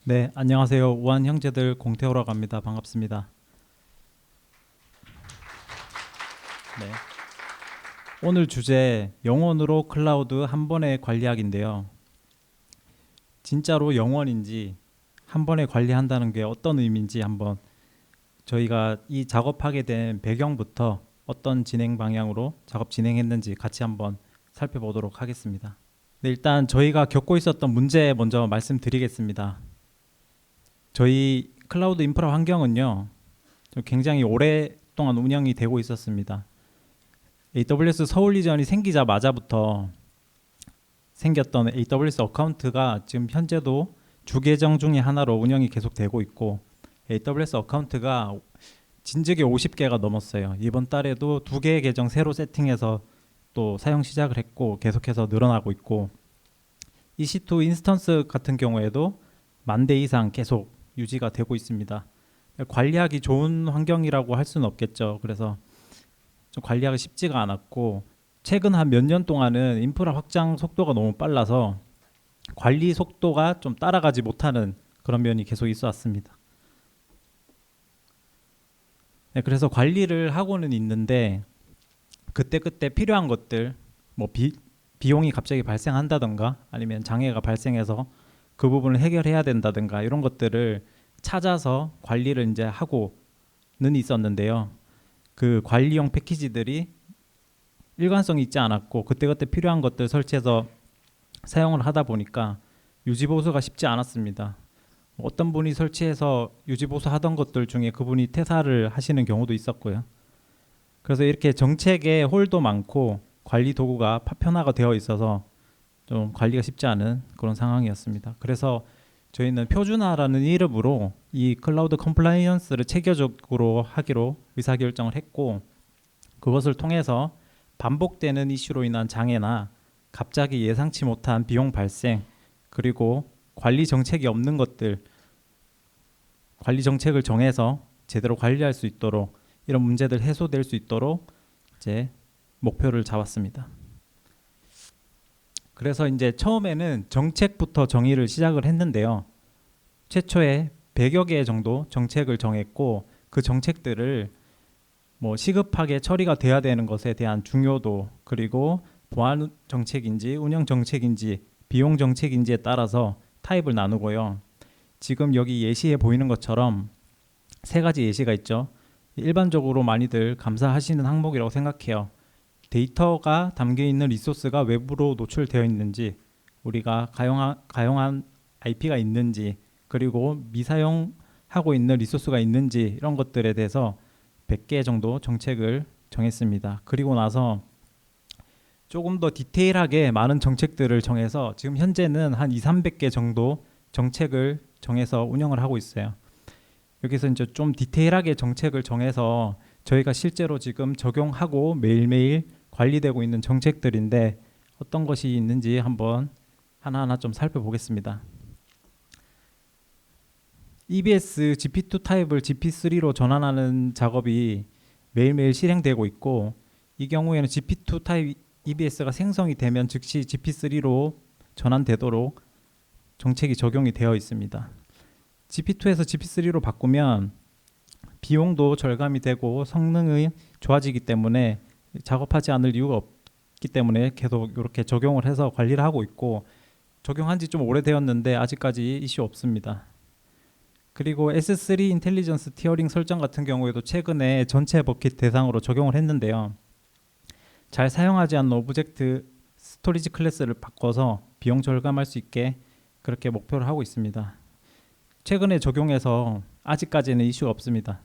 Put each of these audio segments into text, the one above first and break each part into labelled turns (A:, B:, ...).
A: 네, 안녕하세요. 우한 형제들 공태호라고 합니다. 반갑습니다. 네. 오늘 주제 영원으로 클라우드 한 번에 관리하기인데요. 진짜로 영원인지 한 번에 관리한다는 게 어떤 의미인지 한번 저희가 이 작업하게 된 배경부터 어떤 진행 방향으로 작업 진행했는지 같이 한번 살펴보도록 하겠습니다. 네, 일단 저희가 겪고 있었던 문제 먼저 말씀드리겠습니다. 저희 클라우드 인프라 환경은요, 좀 굉장히 오랫동안 운영이 되고 있었습니다. AWS 서울 이전이 생기자마자부터 생겼던 AWS 어카운트가 지금 현재도 주계정 중에 하나로 운영이 계속되고 있고, AWS 어카운트가 진즉에 50개가 넘었어요. 이번 달에도 2개의 계정 새로 세팅해서 또 사용 시작을 했고 계속해서 늘어나고 있고, EC2 인스턴스 같은 경우에도 10,000대 이상 계속 유지가 되고 있습니다. 관리하기 좋은 환경이라고 할 수는 없겠죠. 그래서 좀 관리하기 쉽지가 않았고, 최근 한 몇 년 동안은 인프라 확장 속도가 너무 빨라서 관리 속도가 좀 따라가지 못하는 그런 면이 계속 있어 왔습니다. 네, 그래서 관리를 하고는 있는데 그때그때 필요한 것들, 뭐 비용이 갑자기 발생한다던가 아니면 장애가 발생해서 그 부분을 해결해야 된다든가 이런 것들을 찾아서 관리를 이제 하고는 있었는데요. 그 관리용 패키지들이 일관성이 있지 않았고 그때그때 필요한 것들 설치해서 사용을 하다 보니까 유지보수가 쉽지 않았습니다. 어떤 분이 설치해서 유지보수 하던 것들 중에 그분이 퇴사를 하시는 경우도 있었고요. 그래서 이렇게 정책에 홀도 많고 관리 도구가 파편화가 되어 있어서 좀 관리가 쉽지 않은 그런 상황이었습니다. 그래서 저희는 표준화라는 이름으로 이 클라우드 컴플라이언스를 체계적으로 하기로 의사결정을 했고, 그것을 통해서 반복되는 이슈로 인한 장애나 갑자기 예상치 못한 비용 발생, 그리고 관리 정책이 없는 것들, 관리 정책을 정해서 제대로 관리할 수 있도록 이런 문제들 해소될 수 있도록 이제 목표를 잡았습니다. 그래서 이제 처음에는 정책부터 정의를 시작을 했는데요. 최초에 100여 개 정도 정책을 정했고, 그 정책들을 뭐 시급하게 처리가 돼야 되는 것에 대한 중요도, 그리고 보안 정책인지 운영 정책인지 비용 정책인지에 따라서 타입을 나누고요. 지금 여기 예시에 보이는 것처럼 3가지 예시가 있죠. 일반적으로 많이들 감사하시는 항목이라고 생각해요. 데이터가 담겨 있는 리소스가 외부로 노출되어 있는지, 우리가 가용한 IP가 있는지, 그리고 미사용하고 있는 리소스가 있는지, 이런 것들에 대해서 100개 정도 정책을 정했습니다. 그리고 나서 조금 더 디테일하게 많은 정책들을 정해서 지금 현재는 한 200~300개 정도 정책을 정해서 운영을 하고 있어요. 여기서 이제 좀 디테일하게 정책을 정해서 저희가 실제로 지금 적용하고 매일매일 관리되고 있는 정책들인데 어떤 것이 있는지 한번 하나하나 좀 살펴보겠습니다. EBS GP2 타입을 GP3로 전환하는 작업이 매일매일 실행되고 있고, 이 경우에는 GP2 타입 EBS가 생성이 되면 즉시 GP3로 전환되도록 정책이 적용이 되어 있습니다. GP2에서 GP3로 바꾸면 비용도 절감이 되고 성능이 좋아지기 때문에 작업하지 않을 이유가 없기 때문에 계속 이렇게 적용을 해서 관리를 하고 있고, 적용한 지 좀 오래되었는데 아직까지 이슈 없습니다. 그리고 S3 인텔리전스 티어링 설정 같은 경우에도 최근에 전체 버킷 대상으로 적용을 했는데요. 잘 사용하지 않는 오브젝트 스토리지 클래스를 바꿔서 비용 절감할 수 있게 그렇게 목표를 하고 있습니다. 최근에 적용해서 아직까지는 이슈가 없습니다.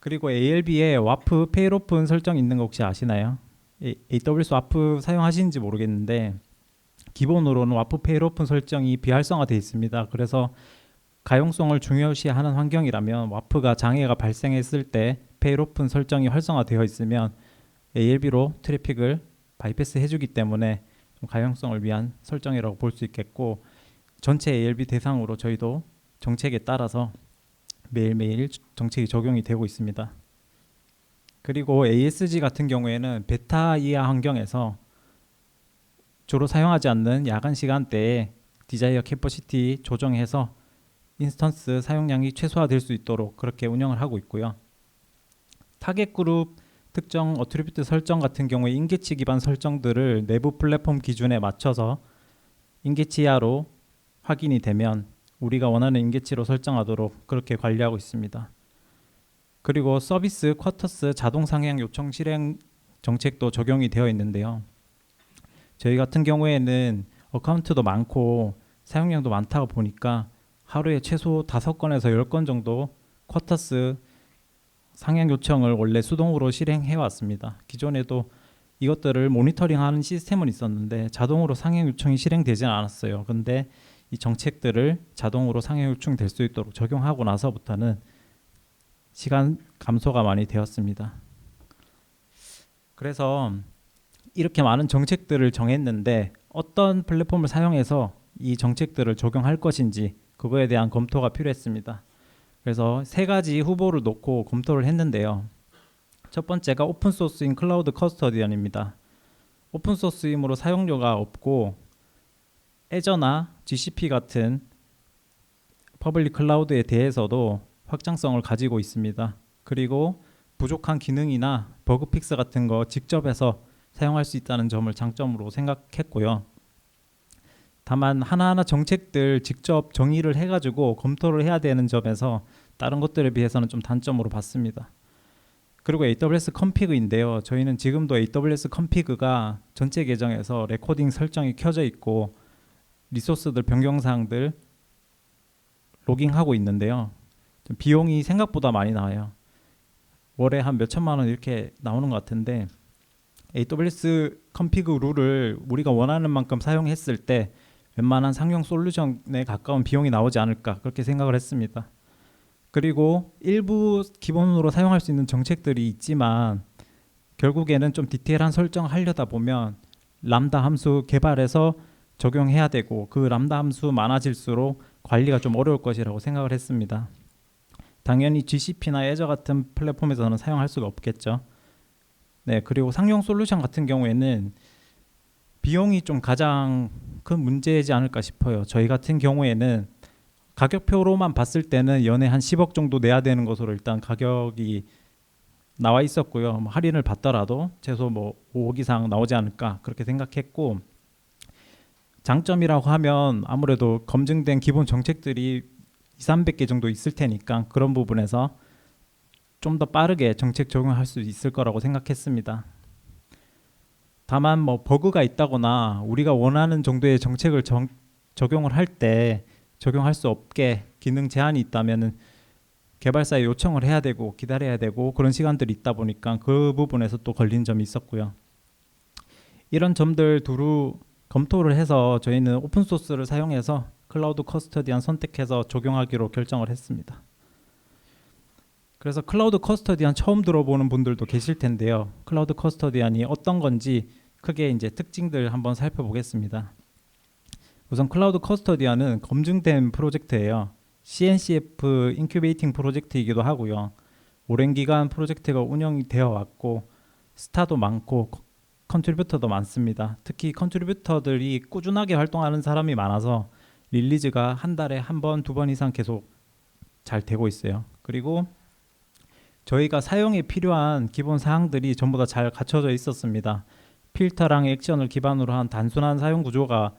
A: 그리고 ALB에 와프 페일오픈 설정 있는 거 혹시 아시나요? AWS 와프 사용하시는지 모르겠는데 기본으로는 와프 페일오픈 설정이 비활성화되어 있습니다. 그래서 가용성을 중요시하는 환경이라면 와프가 장애가 발생했을 때 페일오픈 설정이 활성화되어 있으면 ALB로 트래픽을 바이패스 해주기 때문에 좀 가용성을 위한 설정이라고 볼 수 있겠고, 전체 ALB 대상으로 저희도 정책에 따라서 매일매일 정책이 적용이 되고 있습니다. 그리고 ASG 같은 경우에는 베타 이하 환경에서 주로 사용하지 않는 야간 시간대에 디자이어 캐퍼시티 조정해서 인스턴스 사용량이 최소화될 수 있도록 그렇게 운영을 하고 있고요. 타겟 그룹 특정 어트리뷰트 설정 같은 경우에 인계치 기반 설정들을 내부 플랫폼 기준에 맞춰서 인계치 이하로 확인이 되면 우리가 원하는 인계치로 설정하도록 그렇게 관리하고 있습니다. 그리고 서비스 쿼터스 자동 상향 요청 실행 정책도 적용이 되어 있는데요. 저희 같은 경우에는 어카운트도 많고 사용량도 많다 보니까 하루에 최소 5건에서 10건 정도 쿼터스 상향 요청을 원래 수동으로 실행해 왔습니다. 기존에도 이것들을 모니터링하는 시스템은 있었는데 자동으로 상향 요청이 실행되진 않았어요. 근데 이 정책들을 자동으로 상향 요청될 수 있도록 적용하고 나서부터는 시간 감소가 많이 되었습니다. 그래서 이렇게 많은 정책들을 정했는데 어떤 플랫폼을 사용해서 이 정책들을 적용할 것인지 그거에 대한 검토가 필요했습니다. 그래서 3가지 후보를 놓고 검토를 했는데요. 첫 번째가 오픈소스인 클라우드 커스터디언입니다. 오픈소스이므로 사용료가 없고 애저나 GCP 같은 퍼블릭 클라우드에 대해서도 확장성을 가지고 있습니다. 그리고 부족한 기능이나 버그 픽스 같은 거 직접 해서 사용할 수 있다는 점을 장점으로 생각했고요. 다만 하나하나 정책들 직접 정의를 해가지고 검토를 해야 되는 점에서 다른 것들에 비해서는 좀 단점으로 봤습니다. 그리고 AWS 컨피그인데요. 저희는 지금도 AWS 컨피그가 전체 계정에서 레코딩 설정이 켜져 있고 리소스들 변경사항들 로깅하고 있는데요. 좀 비용이 생각보다 많이 나와요. 월에 한 몇천만 원 이렇게 나오는 것 같은데 AWS 컨피그 룰을 우리가 원하는 만큼 사용했을 때 웬만한 상용 솔루션에 가까운 비용이 나오지 않을까 그렇게 생각을 했습니다. 그리고 일부 기본으로 사용할 수 있는 정책들이 있지만 결국에는 좀 디테일한 설정을 하려다 보면 람다 함수 개발해서 적용해야 되고 그 람다 함수 많아질수록 관리가 좀 어려울 것이라고 생각을 했습니다. 당연히 GCP나 애저 같은 플랫폼에서는 사용할 수가 없겠죠. 네, 그리고 상용 솔루션 같은 경우에는 비용이 좀 가장 큰 문제이지 않을까 싶어요. 저희 같은 경우에는 가격표로만 봤을 때는 연에 한 10억 정도 내야 되는 것으로 일단 가격이 나와 있었고요. 뭐 할인을 받더라도 최소 뭐 5억 이상 나오지 않을까 그렇게 생각했고, 장점이라고 하면 아무래도 검증된 기본 정책들이 200~300개 정도 있을 테니까 그런 부분에서 좀 더 빠르게 정책 적용할 수 있을 거라고 생각했습니다. 다만 뭐 버그가 있다거나 우리가 원하는 정도의 정책을 적용을 할 때 적용할 수 없게 기능 제한이 있다면은 개발사에 요청을 해야 되고 기다려야 되고 그런 시간들이 있다 보니까 그 부분에서 또 걸린 점이 있었고요. 이런 점들 두루 검토를 해서 저희는 오픈소스를 사용해서 클라우드 커스터디안 선택해서 적용하기로 결정을 했습니다. 그래서 클라우드 커스터디안 처음 들어보는 분들도 계실 텐데요. 클라우드 커스터디안이 어떤 건지 크게 이제 특징들 한번 살펴보겠습니다. 우선 클라우드 커스터디안은 검증된 프로젝트예요. CNCF 인큐베이팅 프로젝트이기도 하고요. 오랜 기간 프로젝트가 운영이 되어 왔고 스타도 많고 컨트리뷰터도 많습니다. 특히 컨트리뷰터들이 꾸준하게 활동하는 사람이 많아서 릴리즈가 한 달에 한 번, 2번 이상 계속 잘 되고 있어요. 그리고 저희가 사용에 필요한 기본 사항들이 전부 다 잘 갖춰져 있었습니다. 필터랑 액션을 기반으로 한 단순한 사용 구조가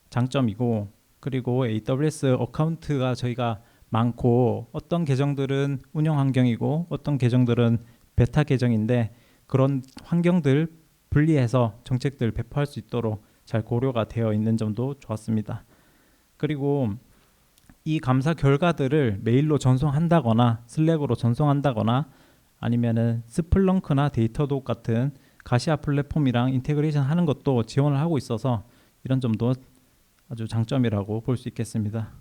A: 장점이고, 그리고 AWS 어카운트가 저희가 많고 어떤 계정들은 운영 환경이고 어떤 계정들은 베타 계정인데 그런 환경들 분리해서 정책들 배포할 수 있도록 잘 고려가 되어 있는 점도 좋았습니다. 그리고 이 감사 결과들을 메일로 전송한다거나 슬랙으로 전송한다거나 아니면은 스플렁크나 데이터독 같은 가시아 플랫폼이랑 인테그레이션 하는 것도 지원을 하고 있어서 이런 점도 아주 장점이라고 볼 수 있겠습니다.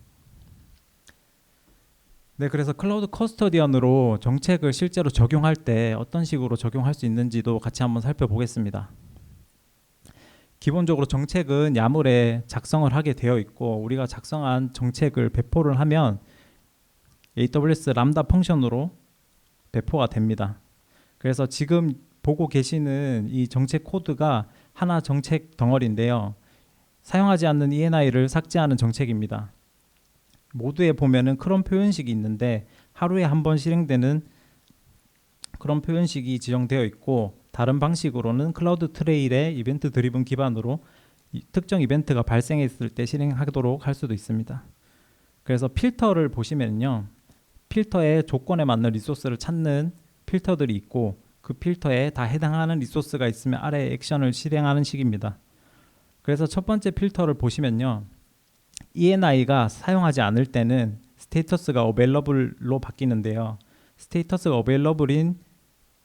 A: 네, 그래서 클라우드 커스터디언으로 정책을 실제로 적용할 때 어떤 식으로 적용할 수 있는지도 같이 한번 살펴보겠습니다. 기본적으로 정책은 야물에 작성을 하게 되어 있고 우리가 작성한 정책을 배포를 하면 AWS 람다 펑션으로 배포가 됩니다. 그래서 지금 보고 계시는 이 정책 코드가 하나 정책 덩어리인데요. 사용하지 않는 ENI를 삭제하는 정책입니다. 모두에 보면은 크롬 표현식이 있는데 하루에 한 번 실행되는 그런 표현식이 지정되어 있고, 다른 방식으로는 클라우드 트레일의 이벤트 드리븐 기반으로 특정 이벤트가 발생했을 때 실행하도록 할 수도 있습니다. 그래서 필터를 보시면요, 필터의 조건에 맞는 리소스를 찾는 필터들이 있고, 그 필터에 다 해당하는 리소스가 있으면 아래 액션을 실행하는 식입니다. 그래서 첫 번째 필터를 보시면요, ENI가 사용하지 않을 때는 스테이터스가 available로 바뀌는데요, 스테이터스가 available인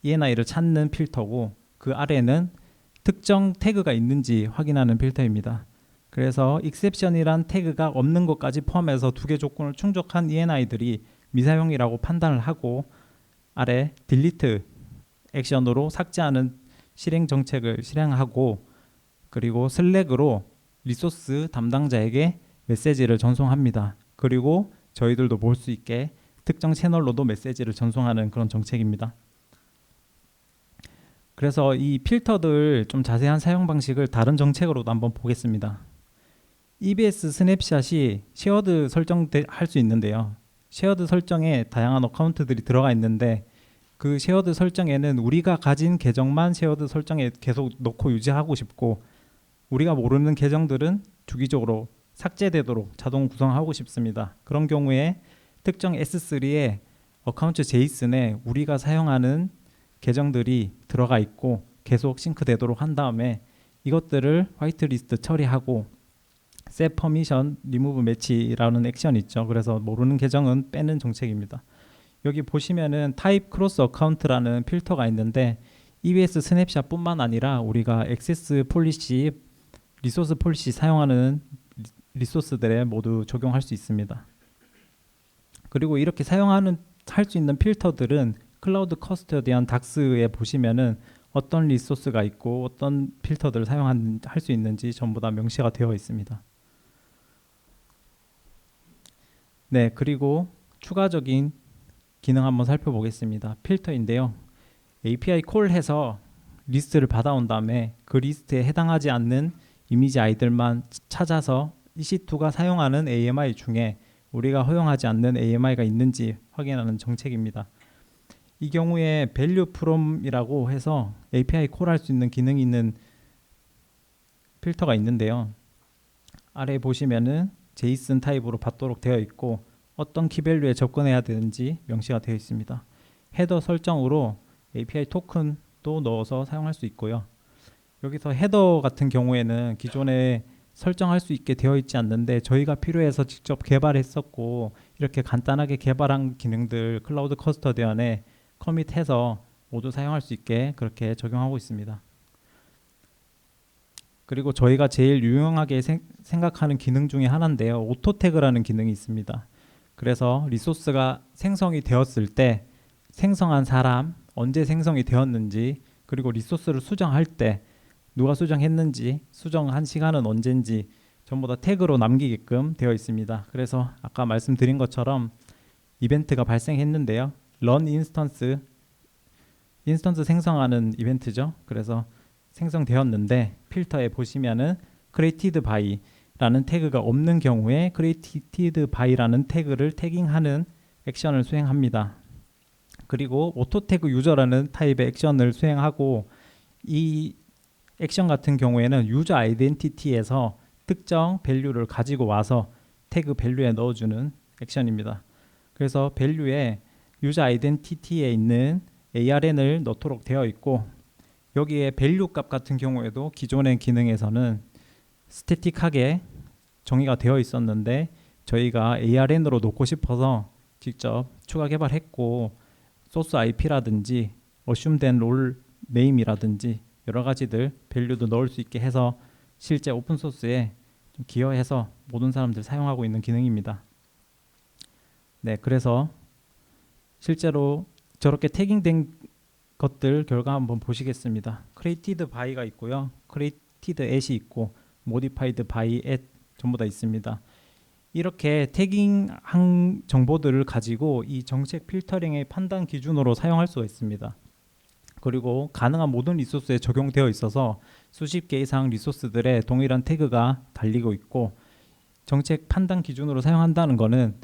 A: ENI를 찾는 필터고, 그 아래는 특정 태그가 있는지 확인하는 필터입니다. 그래서 exception이란 태그가 없는 것까지 포함해서 두 개 조건을 충족한 ENI들이 미사용이라고 판단을 하고, 아래 delete 액션으로 삭제하는 실행 정책을 실행하고, 그리고 슬랙으로 리소스 담당자에게 메시지를 전송합니다. 그리고 저희들도 볼 수 있게 특정 채널로도 메시지를 전송하는 그런 정책입니다. 그래서 이 필터들 좀 자세한 사용 방식을 다른 정책으로도 한번 보겠습니다. EBS 스냅샷이 쉐어드 설정할 수 있는데요, 쉐어드 설정에 다양한 어카운트들이 들어가 있는데, 그 쉐어드 설정에는 우리가 가진 계정만 쉐어드 설정에 계속 놓고 유지하고 싶고, 우리가 모르는 계정들은 주기적으로 삭제되도록 자동 구성하고 싶습니다. 그런 경우에 특정 S3의 어카운트 제이슨에 우리가 사용하는 계정들이 들어가 있고 계속 싱크되도록 한 다음에 이것들을 화이트리스트 처리하고 set permission remove match라는 액션이 있죠. 그래서 모르는 계정은 빼는 정책입니다. 여기 보시면은 타입 크로스 어카운트라는 필터가 있는데, EBS 스냅샷 뿐만 아니라 우리가 액세스 폴리시, 리소스 폴리시 사용하는 리소스들에 모두 적용할 수 있습니다. 그리고 이렇게 할 수 있는 필터들은 클라우드 커스터디언 닥스에 보시면은 어떤 리소스가 있고 어떤 필터들을 할 수 있는지 전부 다 명시가 되어 있습니다. 네, 그리고 추가적인 기능 한번 살펴보겠습니다. 필터인데요, API 콜해서 리스트를 받아온 다음에 그 리스트에 해당하지 않는 이미지 아이들만 찾아서 EC2가 사용하는 AMI 중에 우리가 허용하지 않는 AMI가 있는지 확인하는 정책입니다. 이 경우에 value from이라고 해서 API 콜할 수 있는 기능이 있는 필터가 있는데요, 아래 보시면은 JSON 타입으로 받도록 되어 있고 어떤 키밸류에 접근해야 되는지 명시가 되어 있습니다. 헤더 설정으로 API 토큰도 넣어서 사용할 수 있고요. 여기서 헤더 같은 경우에는 기존에 설정할 수 있게 되어 있지 않는데 저희가 필요해서 직접 개발했었고, 이렇게 간단하게 개발한 기능들 클라우드 커스터디언에 커밋해서 모두 사용할 수 있게 그렇게 적용하고 있습니다. 그리고 저희가 제일 유용하게 생각하는 기능 중에 하나인데요, 오토 태그라는 기능이 있습니다. 그래서 리소스가 생성이 되었을 때 생성한 사람, 언제 생성이 되었는지, 그리고 리소스를 수정할 때 누가 수정했는지, 수정한 시간은 언젠지 전부 다 태그로 남기게끔 되어 있습니다. 그래서 아까 말씀드린 것처럼 이벤트가 발생했는데요, run 인스턴스 생성하는 이벤트죠. 그래서 생성되었는데 필터에 보시면은 created by라는 태그가 없는 경우에 created by라는 태그를 태깅하는 액션을 수행합니다. 그리고 auto tag user라는 타입의 액션을 수행하고, 이 액션 같은 경우에는 유저 아이덴티티에서 특정 밸류를 가지고 와서 태그 밸류에 넣어주는 액션입니다. 그래서 밸류에 유저 아이덴티티에 있는 ARN을 넣도록 되어 있고, 여기에 밸류 값 같은 경우에도 기존의 기능에서는 스태틱하게 정의가 되어 있었는데 저희가 ARN으로 놓고 싶어서 직접 추가 개발했고, 소스 IP라든지 어슘된 롤 네임이라든지 여러 가지들 밸류도 넣을 수 있게 해서 실제 오픈소스에 좀 기여해서 모든 사람들 사용하고 있는 기능입니다. 네, 그래서 실제로 저렇게 태깅된 것들 결과 한번 보시겠습니다. created by가 있고요, created at이 있고 modified by at 전부 다 있습니다. 이렇게 태깅한 정보들을 가지고 이 정책 필터링의 판단 기준으로 사용할 수가 있습니다. 그리고 가능한 모든 리소스에 적용되어 있어서 수십 개 이상 리소스들의 동일한 태그가 달리고 있고, 정책 판단 기준으로 사용한다는 거는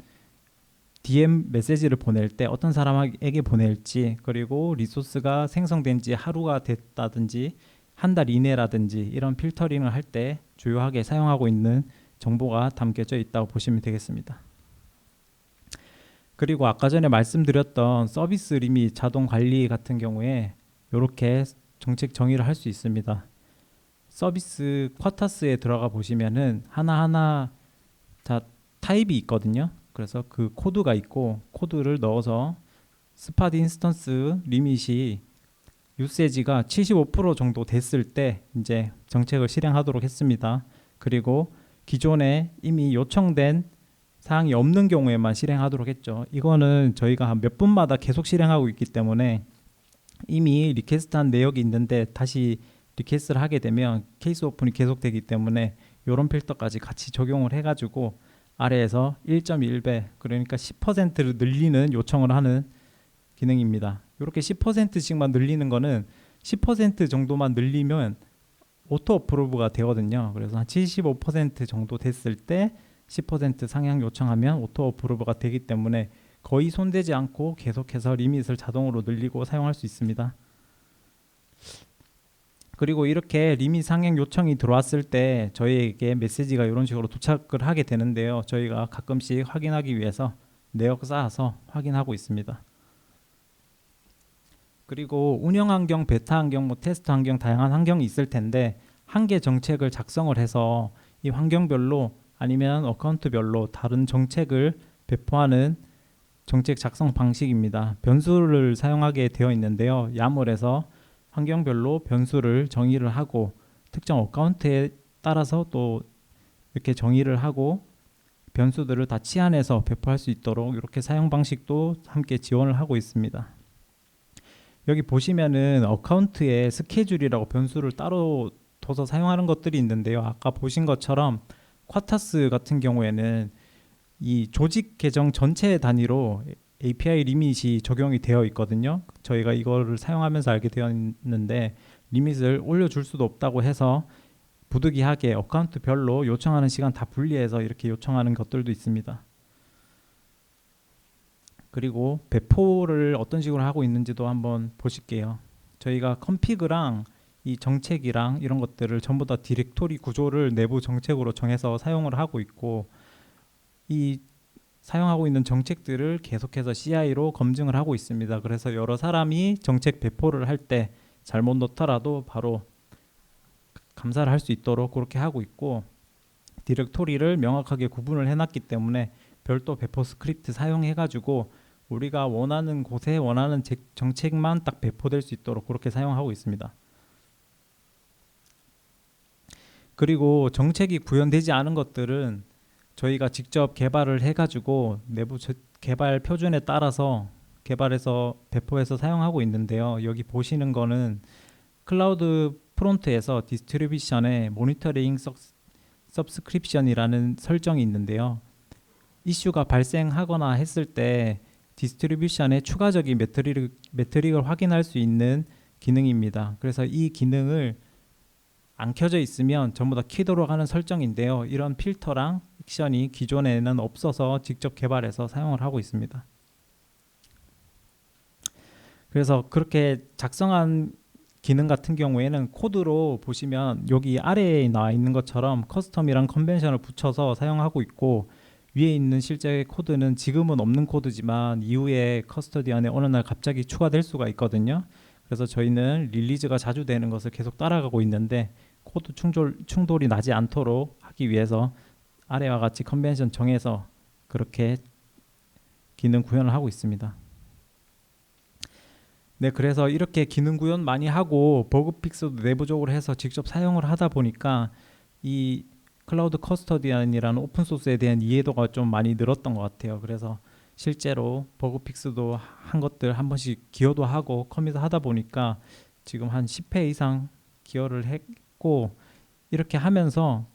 A: DM 메시지를 보낼 때 어떤 사람에게 보낼지, 그리고 리소스가 생성된 지 하루가 됐다든지 한 달 이내라든지 이런 필터링을 할 때 주요하게 사용하고 있는 정보가 담겨져 있다고 보시면 되겠습니다. 그리고 아까 전에 말씀드렸던 서비스 리밋 자동 관리 같은 경우에 이렇게 정책 정의를 할 수 있습니다. 서비스 쿼터스에 들어가 보시면은 하나하나 다 타입이 있거든요. 그래서 그 코드가 있고, 코드를 넣어서 스팟 인스턴스 리밋이 유세지가 75% 정도 됐을 때 이제 정책을 실행하도록 했습니다. 그리고 기존에 이미 요청된 사항이 없는 경우에만 실행하도록 했죠. 이거는 저희가 한 몇 분마다 계속 실행하고 있기 때문에 이미 리퀘스트한 내역이 있는데 다시 리퀘스트를 하게 되면 케이스 오픈이 계속되기 때문에 이런 필터까지 같이 적용을 해가지고 아래에서 1.1배, 그러니까 10%를 늘리는 요청을 하는 기능입니다. 이렇게 10%씩만 늘리는 거는 10% 정도만 늘리면 오토 어프로브가 되거든요. 그래서 한 75% 정도 됐을 때 10% 상향 요청하면 오토 어프로브가 되기 때문에 거의 손대지 않고 계속해서 리밋을 자동으로 늘리고 사용할 수 있습니다. 그리고 이렇게 리밋 상향 요청이 들어왔을 때 저희에게 메시지가 이런 식으로 도착을 하게 되는데요. 저희가 가끔씩 확인하기 위해서 내역 쌓아서 확인하고 있습니다. 그리고 운영 환경, 베타 환경, 테스트 환경, 다양한 환경이 있을 텐데 한 개 정책을 작성을 해서 이 환경별로 아니면 어카운트별로 다른 정책을 배포하는 정책 작성 방식입니다. 변수를 사용하게 되어 있는데요. YAML에서 환경별로 변수를 정의를 하고 특정 어카운트에 따라서 또 이렇게 정의를 하고 변수들을 다 치환해서 배포할 수 있도록 이렇게 사용 방식도 함께 지원을 하고 있습니다. 여기 보시면은 어카운트에 스케줄이라고 변수를 따로 둬서 사용하는 것들이 있는데요. 아까 보신 것처럼 쿼터스 같은 경우에는 이 조직 계정 전체 단위로 API 리밋이 적용이 되어 있거든요. 저희가 이거를 사용하면서 알게 되었는데 리밋을 올려줄 수도 없다고 해서 부득이하게 어카운트별로 요청하는 시간 다 분리해서 이렇게 요청하는 것들도 있습니다. 그리고 배포를 어떤 식으로 하고 있는지도 한번 보실게요. 저희가 컴피그랑 이 정책이랑 이런 것들을 전부 다 디렉토리 구조를 내부 정책으로 정해서 사용을 하고 있고, 이 사용하고 있는 정책들을 계속해서 CI로 검증을 하고 있습니다. 그래서 여러 사람이 정책 배포를 할 때 잘못 넣더라도 바로 감사를 할 수 있도록 그렇게 하고 있고, 디렉토리를 명확하게 구분을 해놨기 때문에 별도 배포 스크립트 사용해가지고 우리가 원하는 곳에 원하는 정책만 딱 배포될 수 있도록 그렇게 사용하고 있습니다. 그리고 정책이 구현되지 않은 것들은 저희가 직접 개발을 해가지고 내부 개발 표준에 따라서 개발해서 배포해서 사용하고 있는데요. 여기 보시는 거는 클라우드 프론트에서 디스트리뷰션에 모니터링 서브스크립션이라는 설정이 있는데요. 이슈가 발생하거나 했을 때 디스트리뷰션의 추가적인 매트릭을 확인할 수 있는 기능입니다. 그래서 이 기능을 안 켜져 있으면 전부 다 키도록 하는 설정인데요. 이런 필터랑 액션이 기존에는 없어서 직접 개발해서 사용을 하고 있습니다. 그래서 그렇게 작성한 기능 같은 경우에는 코드로 보시면 여기 아래에 나와 있는 것처럼 커스텀이랑 컨벤션을 붙여서 사용하고 있고, 위에 있는 실제 코드는 지금은 없는 코드지만 이후에 커스터디 안에 어느 날 갑자기 추가될 수가 있거든요. 그래서 저희는 릴리즈가 자주 되는 것을 계속 따라가고 있는데 코드 충돌이 나지 않도록 하기 위해서 아래와 같이 컨벤션 정해서 그렇게 기능 구현을 하고 있습니다. 네, 그래서 이렇게 기능 구현 많이 하고 버그 픽스도 내부적으로 해서 직접 사용을 하다 보니까 이 클라우드 커스터디안이라는 오픈소스에 대한 이해도가 좀 많이 늘었던 것 같아요. 그래서 실제로 버그 픽스도 한 것들 한 번씩 기여도 하고 커밋을 하다 보니까 지금 한 10회 이상 기여를 했고, 이렇게 하면서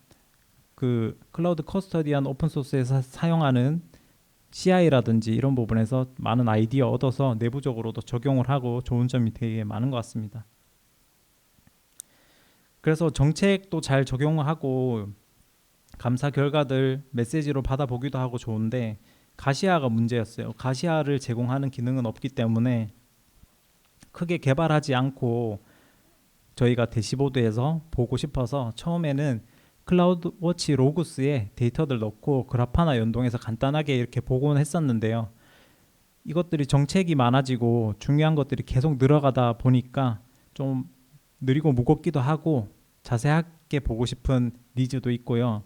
A: 그 클라우드 커스터디안 오픈소스에서 사용하는 CI라든지 이런 부분에서 많은 아이디어 얻어서 내부적으로도 적용을 하고 좋은 점이 되게 많은 것 같습니다. 그래서 정책도 잘 적용하고 감사 결과들 메시지로 받아보기도 하고 좋은데 가시아가 문제였어요. 가시아를 제공하는 기능은 없기 때문에 크게 개발하지 않고 저희가 대시보드에서 보고 싶어서 처음에는 클라우드워치 로그스에 데이터들 넣고 그래파나 연동해서 간단하게 이렇게 보곤 했었는데요. 이것들이 정책이 많아지고 중요한 것들이 계속 늘어가다 보니까 좀 느리고 무겁기도 하고 자세하게 보고 싶은 니즈도 있고요.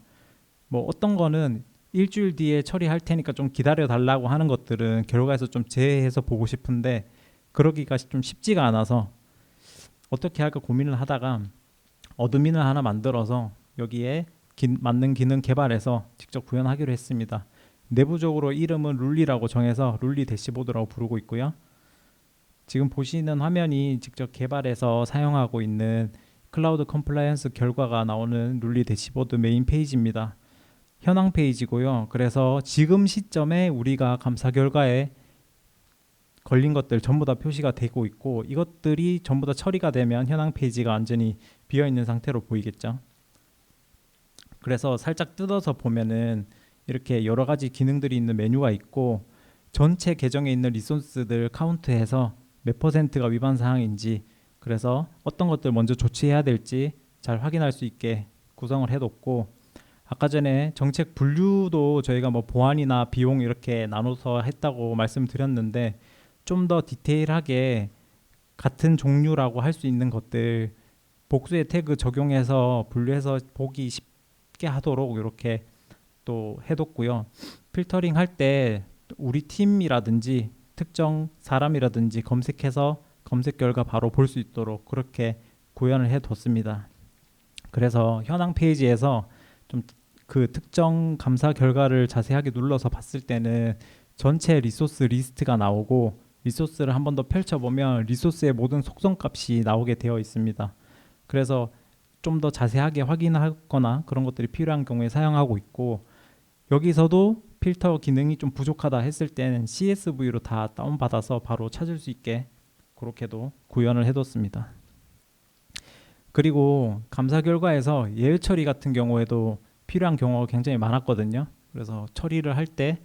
A: 뭐 어떤 거는 일주일 뒤에 처리할 테니까 좀 기다려 달라고 하는 것들은 결과에서 좀 제외해서 보고 싶은데 그러기가 좀 쉽지가 않아서 어떻게 할까 고민을 하다가 어드민을 하나 만들어서 여기에 맞는 기능 개발해서 직접 구현하기로 했습니다. 내부적으로 이름은 룰리라고 정해서 룰리 대시보드라고 부르고 있고요. 지금 보시는 화면이 직접 개발해서 사용하고 있는 클라우드 컴플라이언스 결과가 나오는 룰리 대시보드 메인 페이지입니다. 현황 페이지고요. 그래서 지금 시점에 우리가 감사 결과에 걸린 것들 전부 다 표시가 되고 있고 이것들이 전부 다 처리가 되면 현황 페이지가 완전히 비어 있는 상태로 보이겠죠. 그래서 살짝 뜯어서 보면은 이렇게 여러 가지 기능들이 있는 메뉴가 있고 전체 계정에 있는 리소스들 카운트해서 몇 퍼센트가 위반 사항인지 그래서 어떤 것들 먼저 조치해야 될지 잘 확인할 수 있게 구성을 해뒀고 아까 전에 정책 분류도 저희가 뭐 보안이나 비용 이렇게 나눠서 했다고 말씀드렸는데 좀 더 디테일하게 같은 종류라고 할 수 있는 것들 복수의 태그 적용해서 분류해서 보기 쉽게 하도록 이렇게 또 해뒀고요. 필터링 할 때 우리 팀이라든지 특정 사람이라든지 검색해서 검색 결과 바로 볼 수 있도록 그렇게 구현을 해뒀습니다. 그래서 현황 페이지에서 좀 그 특정 감사 결과를 자세하게 눌러서 봤을 때는 전체 리소스 리스트가 나오고 리소스를 한 번 더 펼쳐보면 리소스의 모든 속성값이 나오게 되어 있습니다. 그래서 좀 더 자세하게 확인하거나 그런 것들이 필요한 경우에 사용하고 있고 여기서도 필터 기능이 좀 부족하다 했을 때는 CSV로 다 다운받아서 바로 찾을 수 있게 그렇게도 구현을 해뒀습니다. 그리고 감사 결과에서 예외 처리 같은 경우에도 필요한 경우가 굉장히 많았거든요. 그래서 처리를 할 때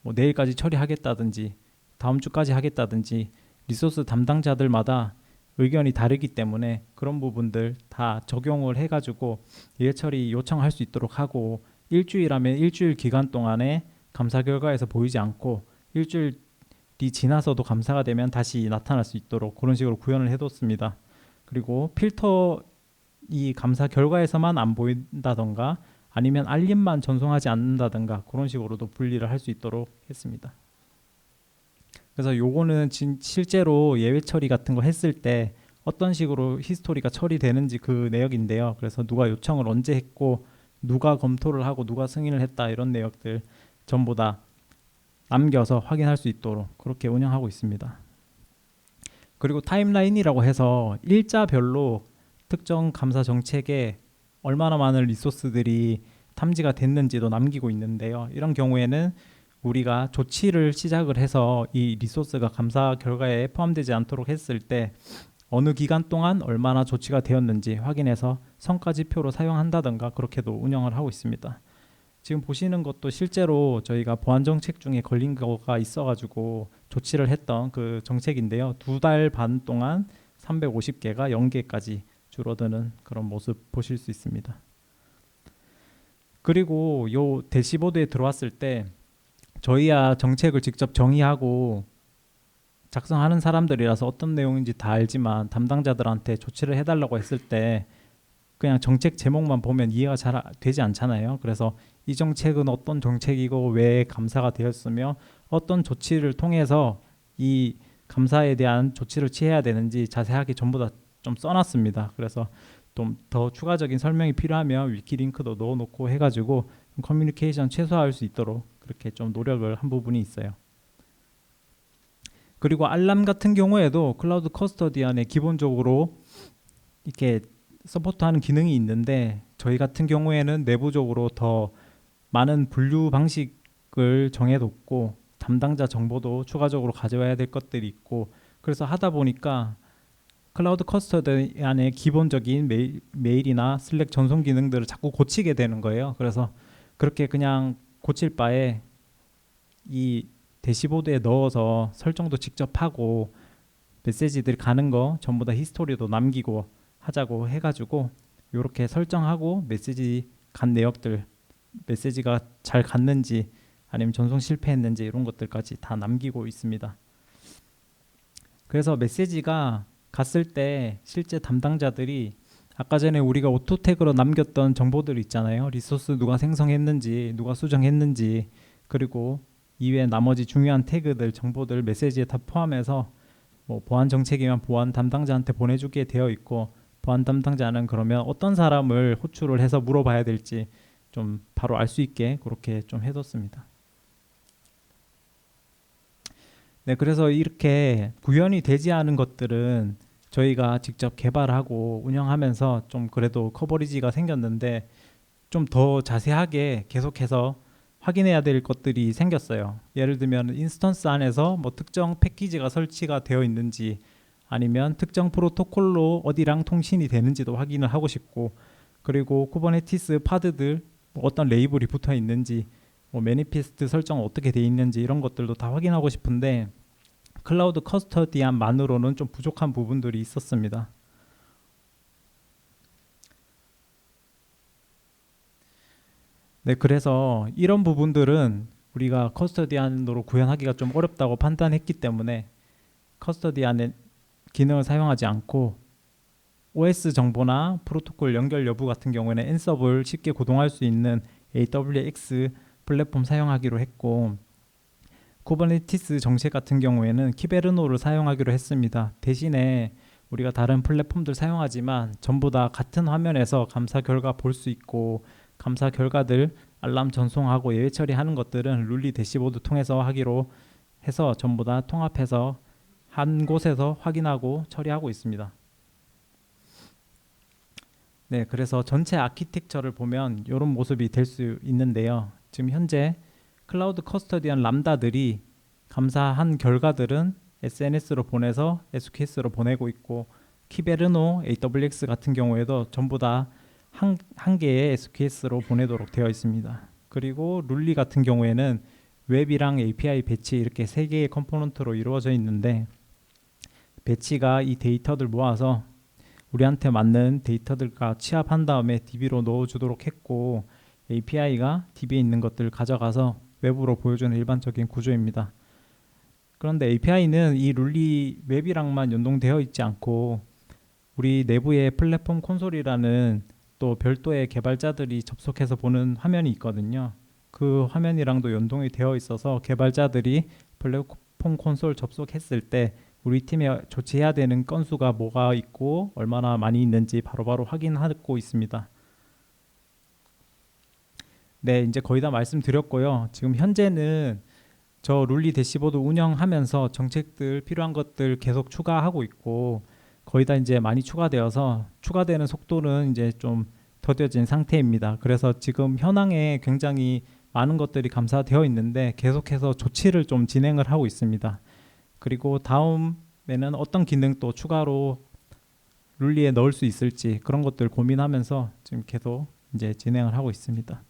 A: 뭐 내일까지 처리하겠다든지 다음 주까지 하겠다든지 리소스 담당자들마다 의견이 다르기 때문에 그런 부분들 다 적용을 해가지고 예외 처리 요청할 수 있도록 하고 일주일하면 일주일 기간 동안에 감사 결과에서 보이지 않고 일주일이 지나서도 감사가 되면 다시 나타날 수 있도록 그런 식으로 구현을 해뒀습니다. 그리고 필터 이 감사 결과에서만 안 보인다던가 아니면 알림만 전송하지 않는다던가 그런 식으로도 분리를 할 수 있도록 했습니다. 그래서 요거는 실제로 예외 처리 같은 거 했을 때 어떤 식으로 히스토리가 처리되는지 그 내역인데요. 그래서 누가 요청을 언제 했고 누가 검토를 하고 누가 승인을 했다 이런 내역들 전부 다 남겨서 확인할 수 있도록 그렇게 운영하고 있습니다. 그리고 타임라인이라고 해서 일자별로 특정 감사 정책에 얼마나 많은 리소스들이 탐지가 됐는지도 남기고 있는데요. 이런 경우에는 우리가 조치를 시작을 해서 이 리소스가 감사 결과에 포함되지 않도록 했을 때 어느 기간 동안 얼마나 조치가 되었는지 확인해서 성과지표로 사용한다던가 그렇게도 운영을 하고 있습니다. 지금 보시는 것도 실제로 저희가 보안 정책 중에 걸린 거가 있어가지고 조치를 했던 그 정책인데요. 2달 반 동안 350개가 0개까지 줄어드는 그런 모습 보실 수 있습니다. 그리고 요 대시보드에 들어왔을 때 저희야 정책을 직접 정의하고 작성하는 사람들이라서 어떤 내용인지 다 알지만 담당자들한테 조치를 해달라고 했을 때 그냥 정책 제목만 보면 이해가 잘 되지 않잖아요. 그래서 이 정책은 어떤 정책이고 왜 감사가 되었으며 어떤 조치를 통해서 이 감사에 대한 조치를 취해야 되는지 자세하게 전부 다 좀 써놨습니다. 그래서 좀 더 추가적인 설명이 필요하면 위키 링크도 넣어놓고 해가지고 커뮤니케이션 최소화할 수 있도록 그렇게 좀 노력을 한 부분이 있어요. 그리고 알람 같은 경우에도 클라우드 커스터디안에 기본적으로 이렇게 서포트하는 기능이 있는데 저희 같은 경우에는 내부적으로 더 많은 분류 방식을 정해뒀고 담당자 정보도 추가적으로 가져와야 될 것들이 있고 그래서 하다 보니까 클라우드 커스터디 안에 기본적인 메일이나 슬랙 전송 기능들을 자꾸 고치게 되는 거예요. 그래서 그렇게 그냥 고칠 바에 이 대시보드에 넣어서 설정도 직접 하고 메시지들이 가는 거 전부 다 히스토리도 남기고 하자고 해가지고 이렇게 설정하고 메시지 간 내역들, 메시지가 잘 갔는지 아니면 전송 실패했는지 이런 것들까지 다 남기고 있습니다. 그래서 메시지가 갔을 때 실제 담당자들이 아까 전에 우리가 오토 태그로 남겼던 정보들 있잖아요. 리소스 누가 생성했는지, 누가 수정했는지, 그리고 이외에 나머지 중요한 태그들, 정보들 메시지에 다 포함해서 뭐 보안 정책이면 보안 담당자한테 보내주게 되어 있고, 보안 담당자는 그러면 어떤 사람을 호출을 해서 물어봐야 될지 좀 바로 알 수 있게 그렇게 좀 해뒀습니다. 네, 그래서 이렇게 구현이 되지 않은 것들은 저희가 직접 개발하고 운영하면서 좀 그래도 커버리지가 생겼는데 좀 더 자세하게 계속해서 확인해야 될 것들이 생겼어요. 예를 들면 인스턴스 안에서 뭐 특정 패키지가 설치가 되어 있는지 아니면 특정 프로토콜로 어디랑 통신이 되는지도 확인을 하고 싶고, 그리고 쿠버네티스 파드들 뭐 어떤 레이블이 붙어 있는지, 뭐 매니피스트 설정 어떻게 돼 있는지 이런 것들도 다 확인하고 싶은데 클라우드 커스터디안만으로는 좀 부족한 부분들이 있었습니다. 네, 그래서 이런 부분들은 우리가 커스터디안으로 구현하기가 좀 어렵다고 판단했기 때문에 커스터디안의 기능을 사용하지 않고 OS 정보나 프로토콜 연결 여부 같은 경우에는 앤서블 쉽게 구동할 수 있는 AWX 플랫폼 사용하기로 했고, 쿠버네티스 정책 같은 경우에는 키베르노를 사용하기로 했습니다. 대신에 우리가 다른 플랫폼들 사용하지만 전부 다 같은 화면에서 감사 결과 볼 수 있고, 감사 결과들 알람 전송하고 예외 처리하는 것들은 룰리 대시보드 통해서 하기로 해서 전부 다 통합해서 한 곳에서 확인하고 처리하고 있습니다. 네, 그래서 전체 아키텍처를 보면 이런 모습이 될 수 있는데요. 지금 현재 클라우드 커스터디안 람다들이 감사한 결과들은 SNS로 보내서 SQS로 보내고 있고, 키베르노, AWX 같은 경우에도 전부 다 한 개의 SQS로 보내도록 되어 있습니다. 그리고 룰리 같은 경우에는 웹이랑 API 배치 이렇게 세 개의 컴포넌트로 이루어져 있는데, 배치가 이 데이터들 모아서 우리한테 맞는 데이터들과 취합한 다음에 DB로 넣어주도록 했고, API가 DB에 있는 것들을 가져가서 웹으로 보여주는 일반적인 구조입니다. 그런데 API는 이 룰리 웹이랑만 연동되어 있지 않고 우리 내부의 플랫폼 콘솔이라는 또 별도의 개발자들이 접속해서 보는 화면이 있거든요. 그 화면이랑도 연동이 되어 있어서 개발자들이 플랫폼 콘솔 접속했을 때 우리 팀에 조치해야 되는 건수가 뭐가 있고 얼마나 많이 있는지 바로바로 확인하고 있습니다. 네, 이제 거의 다 말씀드렸고요. 지금 현재는 저 룰리 대시보드 운영하면서 정책들 필요한 것들 계속 추가하고 있고 거의 다 이제 많이 추가되어서 추가되는 속도는 이제 좀 더뎌진 상태입니다. 그래서 지금 현황에 굉장히 많은 것들이 감사되어 있는데 계속해서 조치를 좀 진행을 하고 있습니다. 그리고 다음에는 어떤 기능 또 추가로 룰리에 넣을 수 있을지 그런 것들 고민하면서 지금 계속 이제 진행을 하고 있습니다.